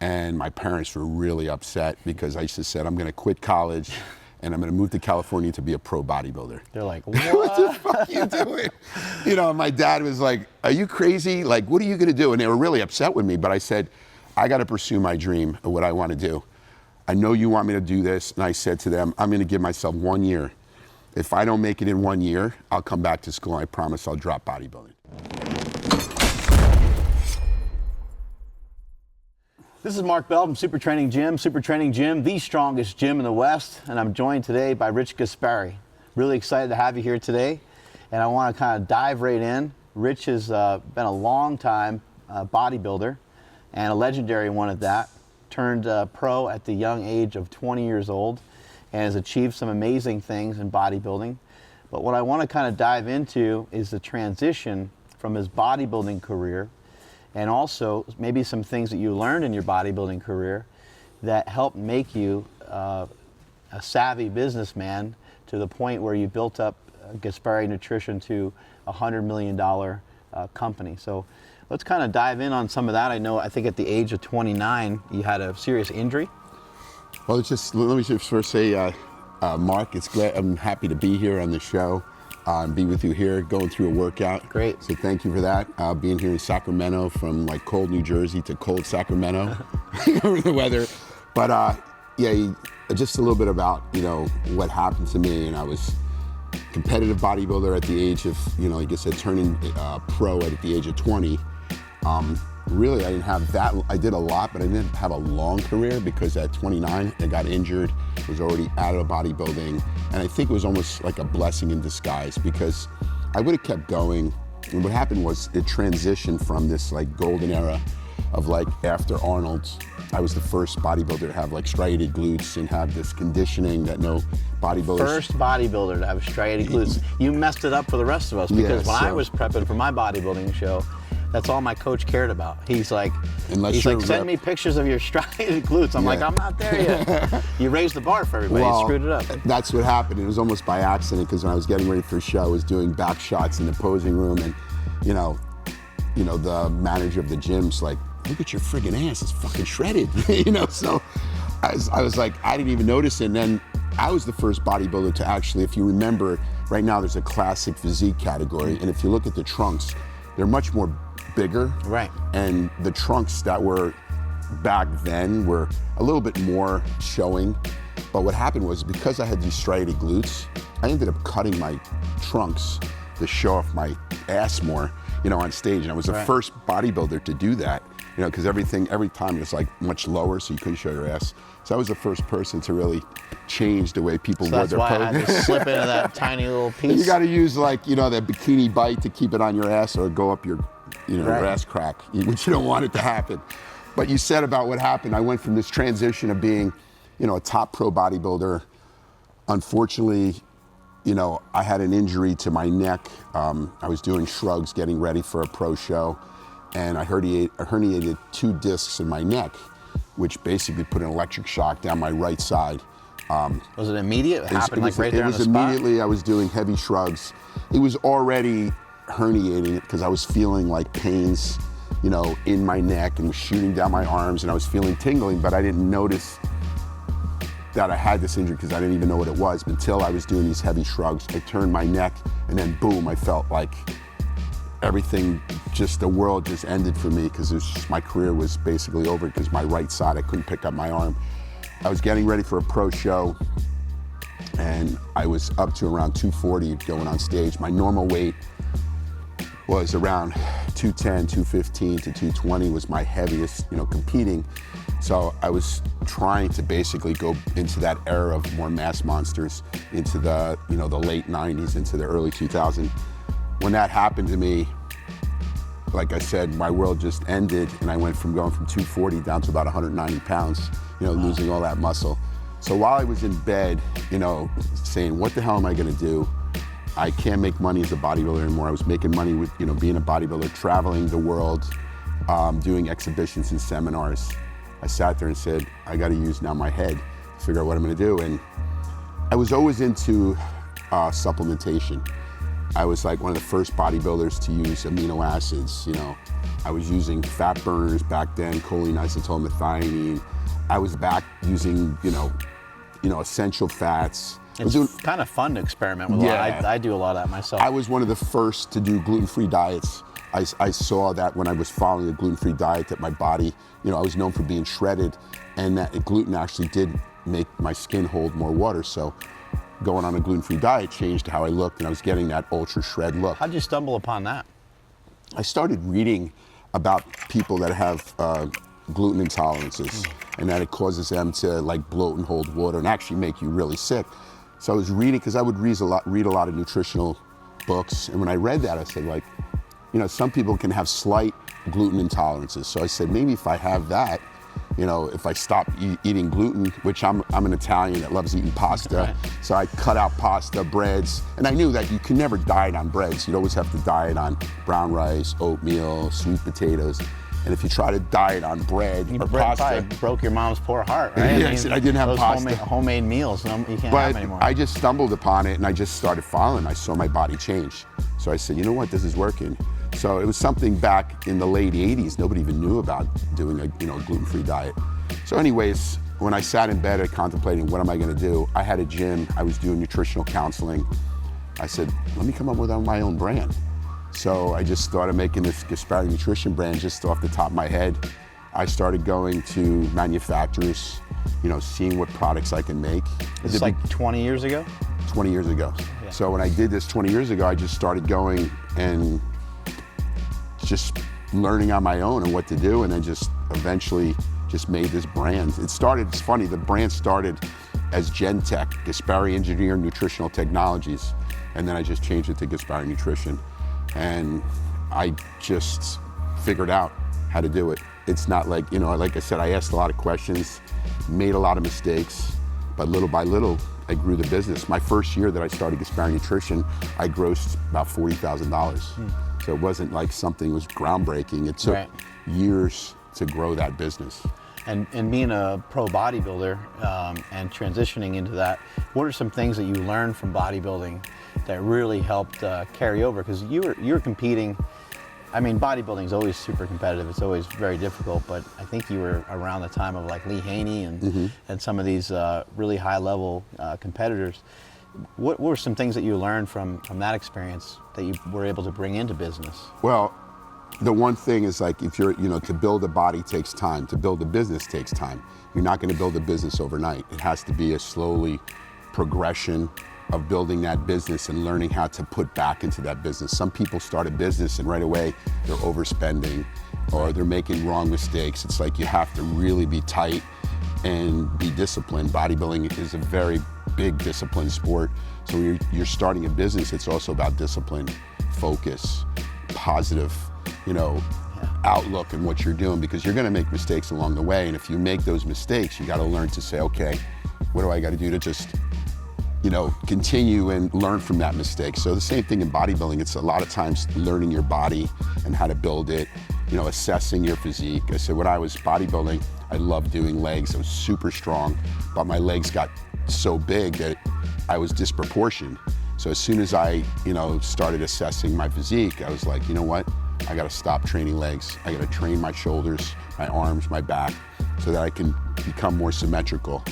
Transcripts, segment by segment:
And my parents were really upset because I just said, I'm going to quit college and I'm going to move to California to be a pro bodybuilder. They're like, what? What the fuck are you doing? You know, my dad was like, are you crazy? Like, what are you going to do? And they were really upset with me, but I said, I got to pursue my dream of what I want to do. I know you want me to do this. And I said to them, I'm going to give myself 1 year. If I don't make it in 1 year, I'll come back to school and I promise I'll drop bodybuilding. This is Mark Bell from SuperTraining Gym. SuperTraining Gym, the strongest gym in the West, and I'm joined today by Rich Gaspari. Really excited to have you here today, and I want to kind of dive right in. Rich has been a long time bodybuilder, and a legendary one at that. Turned pro at the young age of 20 years old, and has achieved some amazing things in bodybuilding. But what I want to kind of dive into is the transition from his bodybuilding career, and also maybe some things that you learned in your bodybuilding career that helped make you a savvy businessman to the point where you built up Gaspari Nutrition to a $100 million company. So let's kind of dive in on some of that. I think at the age of 29, you had a serious injury. Well, let me just first say, Mark, I'm happy to be here on the show. Be with you here, going through a workout. Great. So thank you for that. Being here in Sacramento, from like cold New Jersey to cold Sacramento, over the weather. But yeah, just a little bit about, you know, what happened to me. And I was a competitive bodybuilder at the age of, you know, like I said, turning pro at the age of 20. Really, I didn't have that. I did a lot, but I didn't have a long career because at 29, I got injured, was already out of bodybuilding. And I think it was almost like a blessing in disguise because I would have kept going. And what happened was it transitioned from this like golden era of like after Arnold, I was the first bodybuilder to have like striated glutes and have this conditioning that no bodybuilders. First bodybuilder to have striated glutes. You messed it up for the rest of us because when I was prepping for my bodybuilding show, that's all my coach cared about. He's like, send me pictures of your striated glutes. I'm like, I'm not there yet. You raised the bar for everybody. Well, you screwed it up. That's what happened. It was almost by accident because when I was getting ready for a show, I was doing back shots in the posing room, and you know, the manager of the gym's like, look at your friggin' ass, it's fucking shredded. You know, so I was like, I didn't even notice it. And then I was the first bodybuilder to actually, if you remember, right now there's a classic physique category, and if you look at the trunks, they're much more bigger. Right. And the trunks that were back then were a little bit more showing. But what happened was because I had these striated glutes, I ended up cutting my trunks to show off my ass more, you know, on stage. And I was the first bodybuilder to do that, you know, because every time it was like much lower, so you couldn't show your ass. So I was the first person to really change the way people wore their pose. That's why I had to slip into that tiny little piece. You got to use like, you know, that bikini bite to keep it on your ass or go up your, you know, your ass crack, which you don't want it to happen. But you said about what happened. I went from this transition of being, you know, a top pro bodybuilder. Unfortunately, you know, I had an injury to my neck. I was doing shrugs, getting ready for a pro show, and I herniated 2 discs in my neck, which basically put an electric shock down my right side. Was it immediate? It happened like right there on the spot? It was immediately. I was doing heavy shrugs. It was already herniating it because I was feeling like pains, you know, in my neck and was shooting down my arms, and I was feeling tingling, but I didn't notice that I had this injury because I didn't even know what it was until I was doing these heavy shrugs. I turned my neck, and then boom, I felt like everything, just the world just ended for me because my career was basically over because my right side, I couldn't pick up my arm. I was getting ready for a pro show, and I was up to around 240 going on stage. My normal weight was around 210, 215 to 220 was my heaviest, you know, competing. So I was trying to basically go into that era of more mass monsters, into the, you know, the late 90s, into the early 2000s. When that happened to me, like I said, my world just ended, and I went from going from 240 down to about 190 pounds, you know, losing all that muscle. So while I was in bed, you know, saying, what the hell am I gonna do? I can't make money as a bodybuilder anymore. I was making money with, you know, being a bodybuilder, traveling the world, doing exhibitions and seminars. I sat there and said, I gotta use now my head to figure out what I'm gonna do. And I was always into supplementation. I was like one of the first bodybuilders to use amino acids. You know, I was using fat burners back then, choline, isotyl, methionine. I was back using, you know, essential fats. It's kind of fun to experiment with. Yeah. I do a lot of that myself. I was one of the first to do gluten-free diets. I saw that when I was following a gluten-free diet that my body, you know, I was known for being shredded, and that gluten actually did make my skin hold more water. So going on a gluten-free diet changed how I looked, and I was getting that ultra shred look. How'd you stumble upon that? I started reading about people that have gluten intolerances, and that it causes them to like bloat and hold water and actually make you really sick. So I was reading, because I would read a lot of nutritional books, and when I read that, I said, like, you know, some people can have slight gluten intolerances. So I said, maybe if I have that, you know, if I stop eating gluten, which I'm an Italian that loves eating pasta, so I cut out pasta, breads, and I knew that you can never diet on breads. You'd always have to diet on brown rice, oatmeal, sweet potatoes. And if you try to diet on bread or pasta, broke your mom's poor heart, right? Yes, I didn't have those pasta. Homemade meals, you can't have anymore. I just stumbled upon it, and I just started following. I saw my body change. So I said, you know what, this is working. So it was something back in the late 80s. Nobody even knew about doing a gluten-free diet. So anyways, when I sat in bed contemplating what am I going to do, I had a gym. I was doing nutritional counseling. I said, let me come up with my own brand. So I just started making this Gaspari nutrition brand just off the top of my head. I started going to manufacturers, you know, seeing what products I can make. It's like 20 years ago? 20 years ago. Yeah. So when I did this 20 years ago, I just started going and just learning on my own and what to do, and then just eventually just made this brand. It started, it's funny, the brand started as Gentech, Gaspari Engineered Nutritional Technologies, and then I just changed it to Gaspari Nutrition. And I just figured out how to do it. It's not like, you know, like I said, I asked a lot of questions, made a lot of mistakes, but little by little, I grew the business. My first year that I started Gaspari Nutrition, I grossed about $40,000. So it wasn't like something was groundbreaking. It took years to grow that business. And being a pro bodybuilder and transitioning into that, what are some things that you learned from bodybuilding that really helped carry over? Because you were competing. I mean, bodybuilding is always super competitive. It's always very difficult. But I think you were around the time of like Lee Haney and some of these really high level competitors. What were some things that you learned from that experience that you were able to bring into business? Well, the one thing is, like, if you're, you know, to build a body takes time, to build a business takes time. You're not going to build a business overnight. It has to be a slowly progression of building that business and learning how to put back into that business. Some people start a business and right away they're overspending or they're making wrong mistakes. It's like you have to really be tight and be disciplined. Bodybuilding is a very big discipline sport. So when you're starting a business, it's also about discipline, focus, positive, you know, outlook in what you're doing, because you're going to make mistakes along the way. And if you make those mistakes, you got to learn to say, okay, what do I got to do to just, you know, continue and learn from that mistake. So the same thing in bodybuilding. It's a lot of times learning your body and how to build it, you know, assessing your physique. I said when I was bodybuilding, I loved doing legs. I was super strong, but my legs got so big that I was disproportioned. So as soon as I, you know, started assessing my physique, I was like, you know what? I got to stop training legs. I got to train my shoulders, my arms, my back, so that I can become more symmetrical.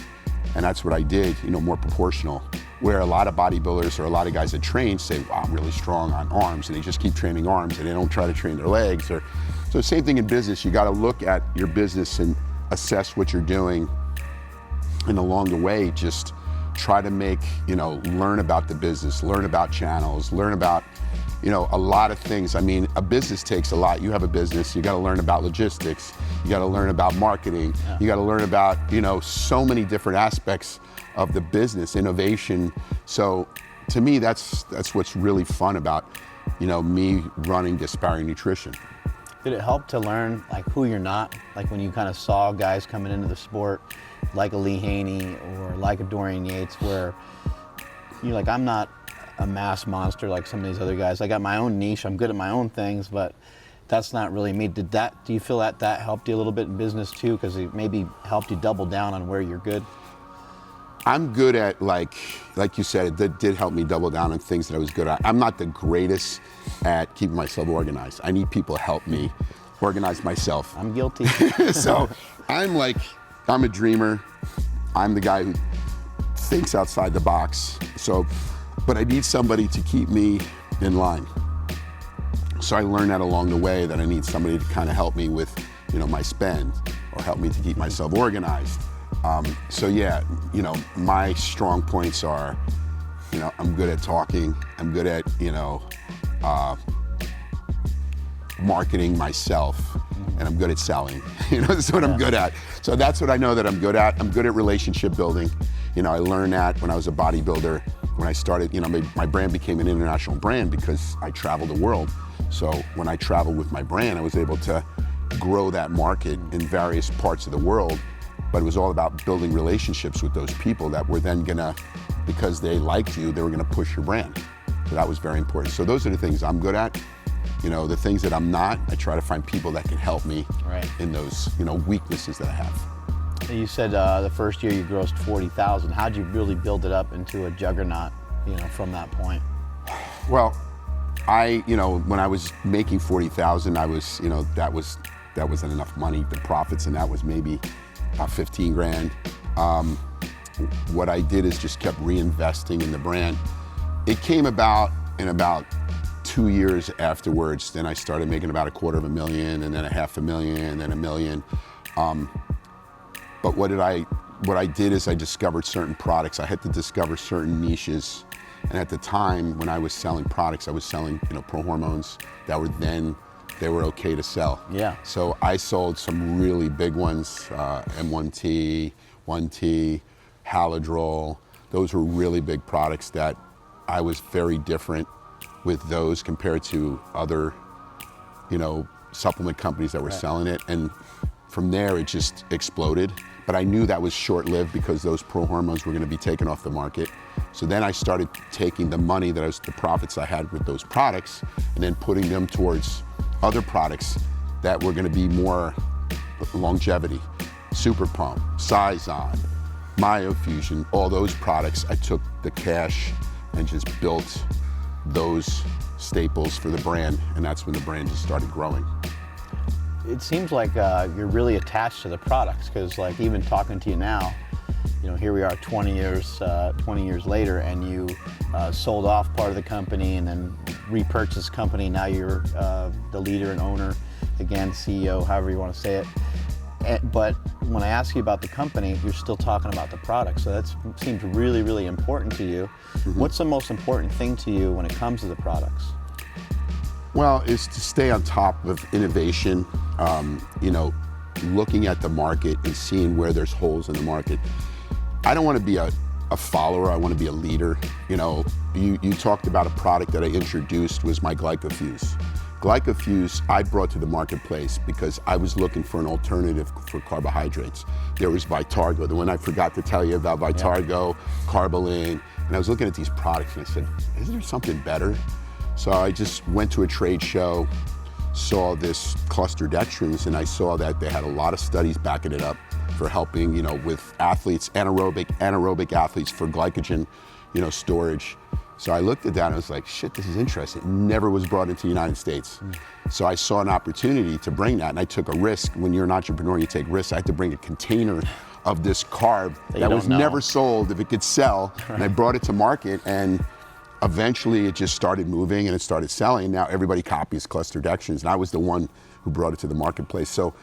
And that's what I did, you know, more proportional. Where a lot of bodybuilders or a lot of guys that train say, wow, I'm really strong on arms, and they just keep training arms and they don't try to train their legs. So same thing in business. You got to look at your business and assess what you're doing, and along the way, just try to make, you know, learn about the business, learn about channels, learn about, you know, a lot of things. I mean, a business takes a lot. You have a business, you got to learn about logistics, you got to learn about marketing, you got to learn about, you know, so many different aspects of the business, innovation. So to me, that's what's really fun about, you know, me running Gaspari Nutrition. Did it help to learn like who you're not? Like when you kind of saw guys coming into the sport, like a Lee Haney or like a Dorian Yates, where you're like, I'm not a mass monster like some of these other guys. I got my own niche. I'm good at my own things, but that's not really me. Do you feel that helped you a little bit in business too? Because it maybe helped you double down on where you're good? I'm good at, like you said, it did help me double down on things that I was good at. I'm not the greatest at keeping myself organized. I need people to help me organize myself. I'm guilty. So I'm a dreamer. I'm the guy who thinks outside the box. So, but I need somebody to keep me in line. So I learned that along the way, that I need somebody to kind of help me with, my spend, or help me to keep myself organized. So yeah, my strong points are, I'm good at talking. I'm good at, marketing myself, and I'm good at selling. That's what I'm good at. So that's what I know that I'm good at. I'm good at relationship building. I learned that when I was a bodybuilder. When I started, my brand became an international brand because I traveled the world. So when I traveled with my brand, I was able to grow that market in various parts of the world. But it was all about building relationships with those people that were then gonna, because they liked you, they were gonna push your brand. So that was very important. So those are the things I'm good at. The things that I'm not, I try to find people that can help me in those, weaknesses that I have. You said the first year you grossed 40,000. How'd you really build it up into a juggernaut, from that point? Well, when I was making 40,000, I was, that wasn't enough money. The profits and that was maybe about 15 grand. What I did is just kept reinvesting in the brand. It came about in about 2 years afterwards. Then I started making about $250,000, and then $500,000, and then $1 million. But what I did is I discovered certain products. I had to discover certain niches. And at the time when I was selling products, I was selling, pro hormones that they were okay to sell. Yeah. So I sold some really big ones, M1T, 1T, Haladrol. Those were really big products that I was very different with those compared to other, supplement companies that were selling it. And from there, it just exploded. But I knew that was short-lived because those pro hormones were going to be taken off the market. So then I started taking the money the profits I had with those products, and then putting them towards other products that were going to be more longevity. Super Pump, Sizon, Myofusion, all those products. I took the cash and just built those staples for the brand, and that's when the brand just started growing. It seems like you're really attached to the products, because even talking to you now, here we are 20 years later, and you sold off part of the company and then repurchased the company. Now you're the leader and owner, again, CEO, however you want to say it. But when I ask you about the company, you're still talking about the product. So that seems really, really important to you. Mm-hmm. What's the most important thing to you when it comes to the products? Well, it's to stay on top of innovation, looking at the market and seeing where there's holes in the market. I don't want to be a follower, I want to be a leader. You talked about a product that I introduced was my GlycoFuse. GlycoFuse I brought to the marketplace because I was looking for an alternative for carbohydrates. There was Vitargo, the one I forgot to tell you about, Vitargo, Carbolin, and I was looking at these products and I said, isn't there something better? So I just went to a trade show, saw this cluster dextrins, and I saw that they had a lot of studies backing it up for helping, with athletes, anaerobic athletes for glycogen, storage. So I looked at that and I was like, shit, this is interesting. It never was brought into the United States. So I saw an opportunity to bring that, and I took a risk. When you're an entrepreneur, you take risks. I had to bring a container of this carb that was never sold if it could sell, and I brought it to market, and eventually it just started moving and it started selling. Now everybody copies cluster dextrins, and I was the one who brought it to the marketplace. So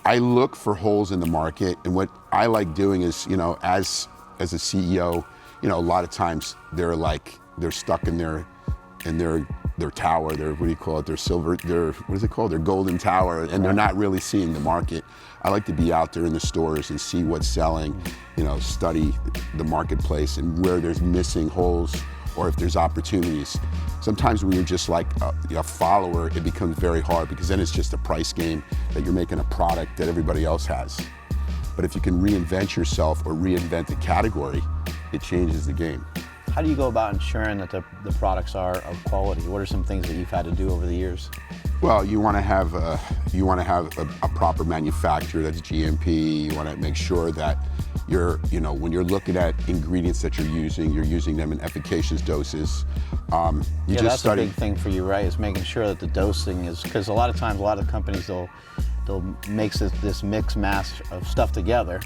I look for holes in the market, and what I like doing is, as a CEO, a lot of times they're stuck in their tower, their their golden tower, and they're not really seeing the market. I like to be out there in the stores and see what's selling, study the marketplace and where there's missing holes, or if there's opportunities. Sometimes when you're just like a follower, it becomes very hard, because then it's just a price game that you're making a product that everybody else has. But if you can reinvent yourself or reinvent the category, it changes the game. How do you go about ensuring that the products are of quality? What are some things that you've had to do over the years? Well, you want to have a proper manufacturer that's GMP. You want to make sure that when you're looking at ingredients that you're using them in efficacious doses. That's a big thing for you, right? Is making sure that the dosing is, because a lot of times, a lot of companies they'll mix this mix mash of stuff together,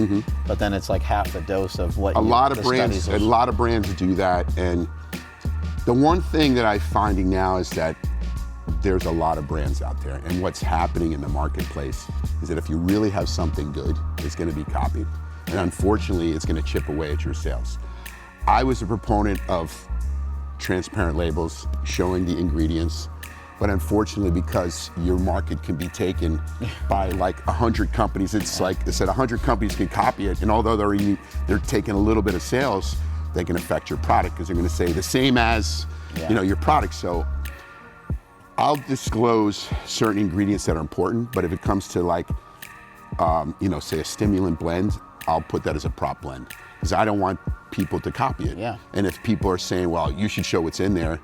but then it's like half the dose of what a lot of brands do that. And the one thing that I'm finding now is that there's a lot of brands out there, and what's happening in the marketplace is that if you really have something good, it's going to be copied, and unfortunately it's going to chip away at your sales. I was a proponent of transparent labels showing the ingredients, but unfortunately, because your market can be taken by like 100 companies, it's like I said, 100 companies can copy it, and although they're taking a little bit of sales, they can affect your product because they're going to say the same as your product. So I'll disclose certain ingredients that are important, but if it comes to like, say a stimulant blend, I'll put that as a prop blend because I don't want people to copy it. Yeah. And if people are saying, well, you should show what's in there,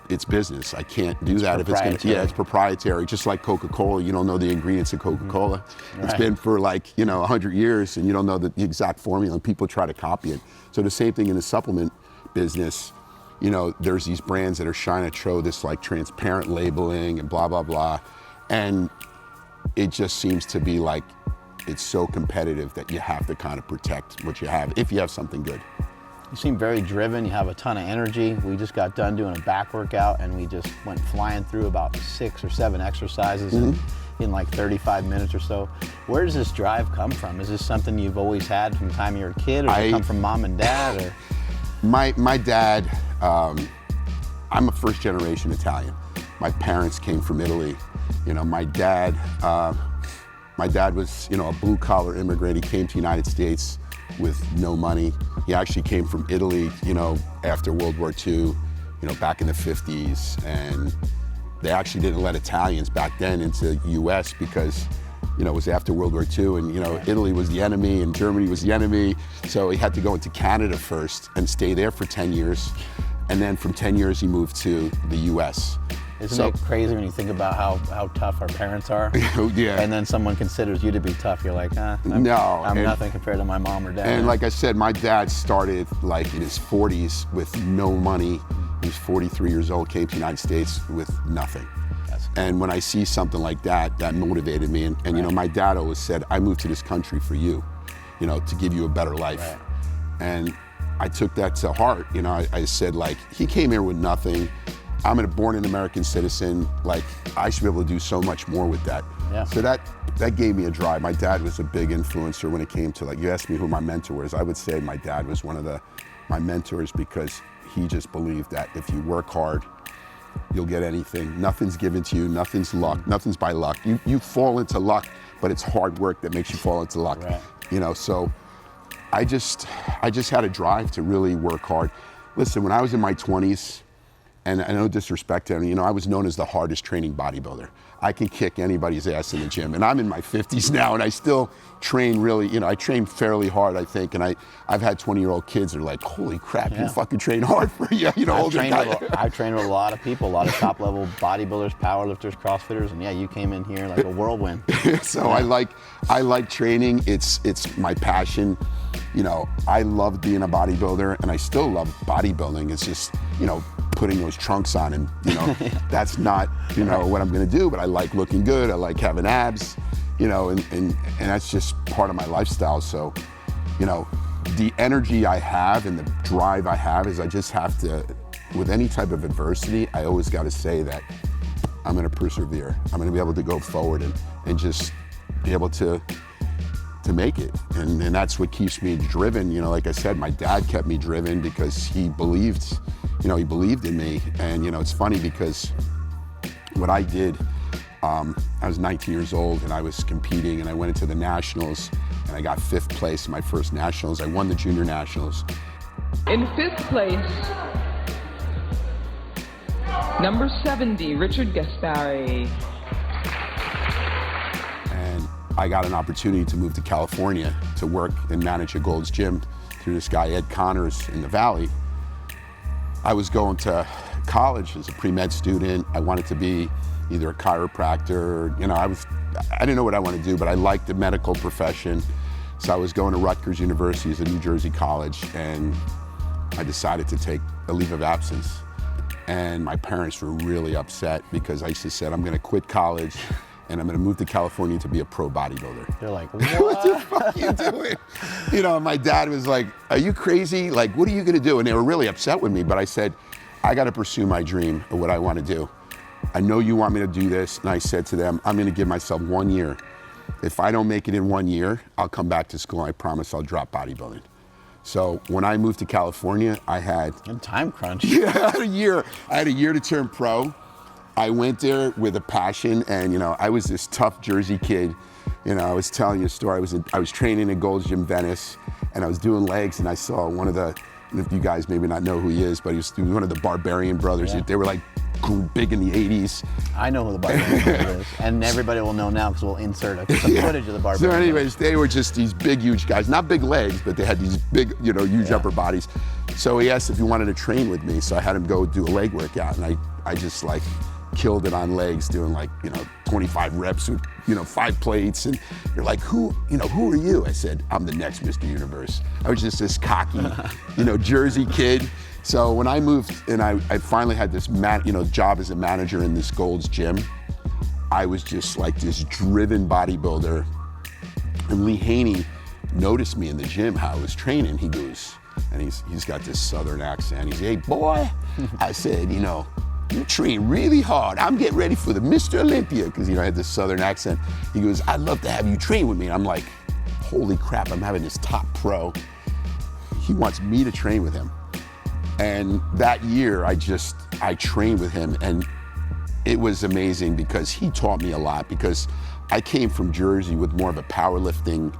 it's business. I can't do that if it's going to, it's proprietary. Just like Coca-Cola, you don't know the ingredients of Coca-Cola. It's been for like, 100 years and you don't know the exact formula and people try to copy it. So the same thing in the supplement business. There's these brands that are trying to show this like transparent labeling and blah, blah, blah. And it just seems to be like, it's so competitive that you have to kind of protect what you have if you have something good. You seem very driven, you have a ton of energy. We just got done doing a back workout and we just went flying through about 6 or 7 exercises in like 35 minutes or so. Where does this drive come from? Is this something you've always had from the time you were a kid, or does it come from mom and dad? Or? My dad, I'm a first generation Italian. My parents came from Italy. My dad was, a blue collar immigrant. He came to the United States with no money. He actually came from Italy, after World War II, back in the 50s. And they actually didn't let Italians back then into the US because, it was after World War II and, Italy was the enemy and Germany was the enemy. So he had to go into Canada first and stay there for 10 years. And then from 10 years, he moved to the US. Isn't it crazy when you think about how tough our parents are? Yeah. And then someone considers you to be tough. You're like, I'm nothing compared to my mom or dad. And like I said, my dad started like in his 40s with no money. He was 43 years old, came to the United States with nothing. And when I see something like that, that motivated me. And my dad always said, I moved to this country for you, to give you a better life. Right. And I took that to heart. I said, like, he came here with nothing. I'm a born an American citizen. Like, I should be able to do so much more with that. Yeah. So that gave me a drive. My dad was a big influencer when it came to, like, you asked me who my mentor was. I would say my dad was one of my mentors because he just believed that if you work hard, you'll get anything. Nothing's given to you, nothing's luck, nothing's by luck. You fall into luck, but it's hard work that makes you fall into luck. Right. So I just had a drive to really work hard. Listen, when I was in my 20s, and no disrespect to him, I was known as the hardest training bodybuilder. I can kick anybody's ass in the gym, and I'm in my 50s now, and I still train really, I train fairly hard, I think, and I've had 20-year-old kids that are like, holy crap, you fucking train hard for older guy. I've trained with a lot of people, a lot of top-level bodybuilders, powerlifters, CrossFitters, and you came in here like a whirlwind. So I like training. It's my passion. I love being a bodybuilder, and I still love bodybuilding. It's just, putting those trunks on and, that's not, what I'm gonna do, but I like looking good. I like having abs, and that's just part of my lifestyle. So, the energy I have and the drive I have is I just have to, with any type of adversity, I always got to say that I'm gonna persevere. I'm gonna be able to go forward and just be able to make it. And that's what keeps me driven. Like I said, my dad kept me driven because he believed in me. And, it's funny because what I did, I was 19 years old and I was competing and I went into the nationals and I got 5th place in my first nationals. I won the junior nationals. In 5th place, number 70, Richard Gaspari. And I got an opportunity to move to California to work and manage a Gold's Gym through this guy, Ed Connors, in the Valley. I was going to college as a pre-med student. I wanted to be either a chiropractor, I didn't know what I wanted to do, but I liked the medical profession. So I was going to Rutgers University as a New Jersey college, and I decided to take a leave of absence. And my parents were really upset because I just said, I'm gonna quit college and I'm gonna move to California to be a pro bodybuilder. They're like, What the fuck are you doing? You know, my dad was like, are you crazy? Like, what are you gonna do? And they were really upset with me, but I said, I gotta pursue my dream of what I wanna do. I know you want me to do this. And I said to them, I'm gonna give myself 1 year. If I don't make it in 1 year, I'll come back to school. I promise I'll drop bodybuilding. So when I moved to California, I had a time crunch. Yeah, I had a year. I had a year to turn pro. I went there with a passion, and you know, I was this tough Jersey kid. You know, I was telling you a story. I was training at Gold's Gym Venice, and I was doing legs, and I saw one of the, you guys maybe not know who he is, but he was one of the Barbarian brothers. Yeah. They were like big in the 80s. I know who the Barbarian Brother is, and everybody will know now because we'll insert a footage of the Barbarian. So anyways, they were just these big, huge guys. Not big legs, but they had these big, you know, huge upper bodies. So he asked if he wanted to train with me, so I had him go do a leg workout, and I just like killed it on legs, doing like, you know, 25 reps with, you know, 5 plates. And you're like, who are you? I said, I'm the next Mr. Universe. I was just this cocky, you know, Jersey kid. So when I moved and I finally had this job as a manager in this Gold's Gym, I was just like this driven bodybuilder. And Lee Haney noticed me in the gym, how I was training. He goes, and he's got this Southern accent. He's, hey boy, I said, you know, you train really hard. I'm getting ready for the Mr. Olympia, because I had this Southern accent. He goes, I'd love to have you train with me. And I'm like, holy crap, I'm having this top pro. He wants me to train with him. And that year, I trained with him, and it was amazing because he taught me a lot, because I came from Jersey with more of a powerlifting,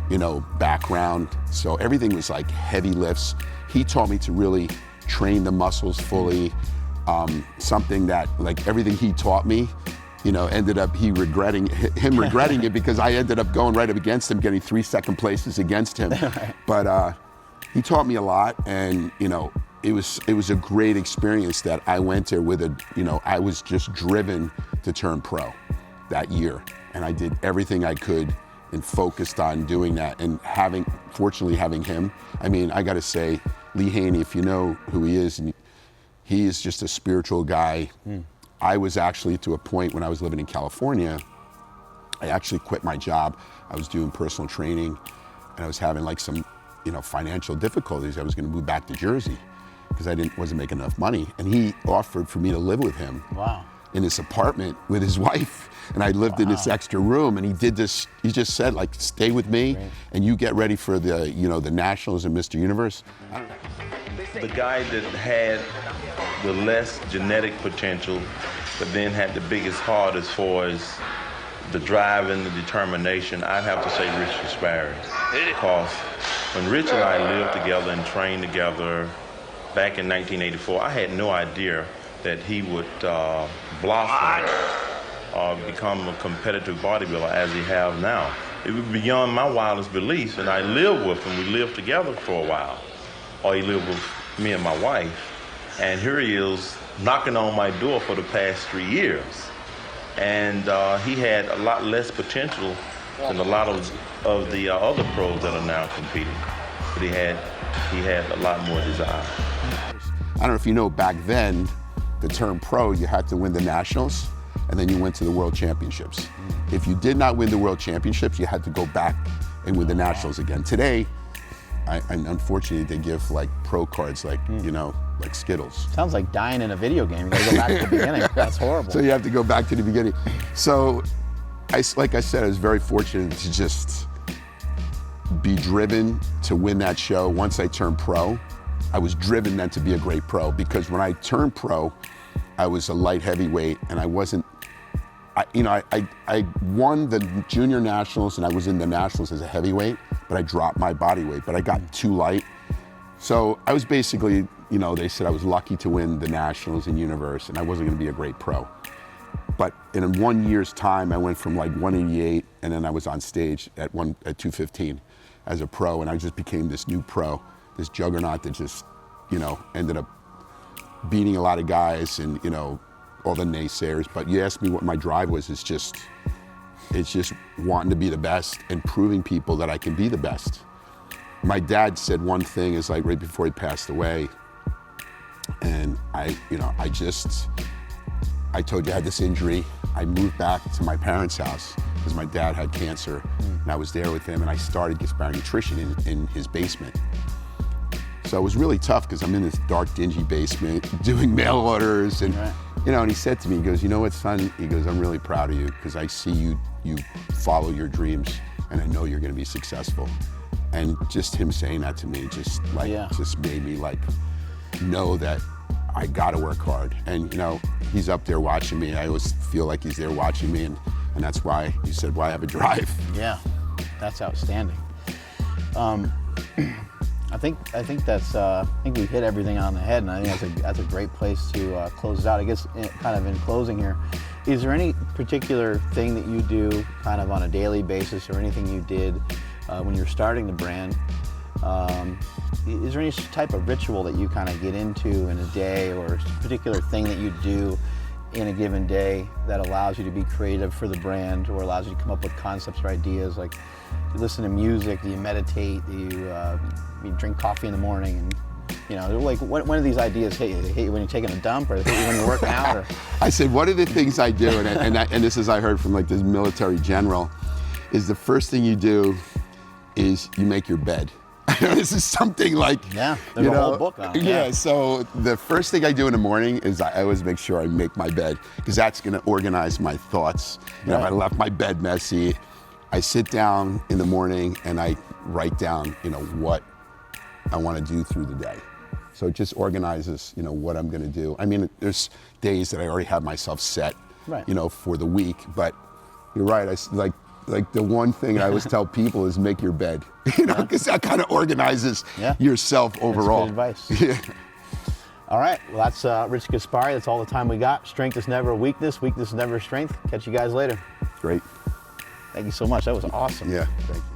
you know, background. So everything was like heavy lifts. He taught me to really train the muscles fully. Something that, like, everything he taught me, you know, ended up him regretting it, because I ended up going right up against him, getting 3 second places against him. But he taught me a lot, and you know, it was a great experience that I went there with I was just driven to turn pro that year, and I did everything I could and focused on doing that. And fortunately having him, I mean, I got to say, Lee Haney, if you know who he is, and he is just a spiritual guy. I was actually to a point when I was living in California, I actually quit my job. I was doing personal training, and I was having like some, you know, financial difficulties. I was going to move back to Jersey because I wasn't making enough money. And he offered for me to live with him in his apartment with his wife. And I lived in this extra room, and he did this, he just said, like, stay with me and you get ready for the, you know, the Nationals and Mr. Universe. The guy that had the less genetic potential, but then had the biggest heart as far as the drive and the determination, I'd have to say Rich Gaspari. Because when Rich and I lived together and trained together back in 1984, I had no idea that he would blossom or become a competitive bodybuilder as he has now. It was beyond my wildest beliefs, and I lived with him. We lived together for a while, or he lived with me and my wife. And here he is knocking on my door for the past 3 years. And he had a lot less potential than a lot of the other pros that are now competing. But he had a lot more desire. I don't know if you know, back then, to turn pro, you had to win the Nationals, and then you went to the World Championships. If you did not win the World Championships, you had to go back and win the Nationals again. Today, unfortunately, they give like pro cards, like, you know, like Skittles. Sounds like dying in a video game. You gotta go back to the beginning. That's horrible. So you have to go back to the beginning. So, like I said, I was very fortunate to just be driven to win that show. Once I turned pro, I was driven then to be a great pro, because when I turned pro, I was a light heavyweight, and I wasn't, I won the junior nationals, and I was in the nationals as a heavyweight, but I dropped my body weight, but I got too light. So I was basically, you know, they said I was lucky to win the nationals and universe, and I wasn't gonna be a great pro. But in 1 year's time, I went from like 188, and then I was on stage at 215 as a pro, and I just became this new pro, this juggernaut that just, you know, ended up beating a lot of guys and, you know, all the naysayers. But you asked me what my drive was, it's just, it's just wanting to be the best and proving people that I can be the best. My dad said one thing is like right before he passed away, and I told you I had this injury. I moved back to my parents' house because my dad had cancer, and I was there with him, and I started Gaspari Nutrition in his basement. So it was really tough because I'm in this dark, dingy basement doing mail orders, and and he said to me, he goes, you know what, son? He goes, I'm really proud of you because I see you follow your dreams, and I know you're going to be successful. And just him saying that to me just made me like know that I got to work hard. And he's up there watching me. I always feel like he's there watching me, and that's why you said, why have a drive? Yeah, that's outstanding. I think we hit everything on the head, and I think that's a great place to close it out. I guess kind of in closing here, is there any particular thing that you do kind of on a daily basis, or anything you did when you're starting the brand? Is there any type of ritual that you kind of get into in a day, or a particular thing that you do in a given day that allows you to be creative for the brand, or allows you to come up with concepts or ideas? Like, you listen to music, do you meditate, do you drink coffee in the morning? And like, when do these ideas hit you? They hit you when you're taking a dump, or they hit you when you're working out? Or? I said, one of the things I do, and this is I heard from like this military general, is the first thing you do is you make your bed. This is something like, there's a whole book on it. Yeah, so the first thing I do in the morning is I always make sure I make my bed, because that's going to organize my thoughts. If I left my bed messy, I sit down in the morning and I write down, what I want to do through the day. So it just organizes, what I'm going to do. I mean, there's days that I already have myself set, for the week, but you're right. Like the one thing I always tell people is make your bed, because that kind of organizes yourself overall. That's good advice. All right, well, that's Rich Gaspari. That's all the time we got. Strength is never a weakness. Weakness is never a strength. Catch you guys later. Great. Thank you so much. That was awesome. Yeah, thank you.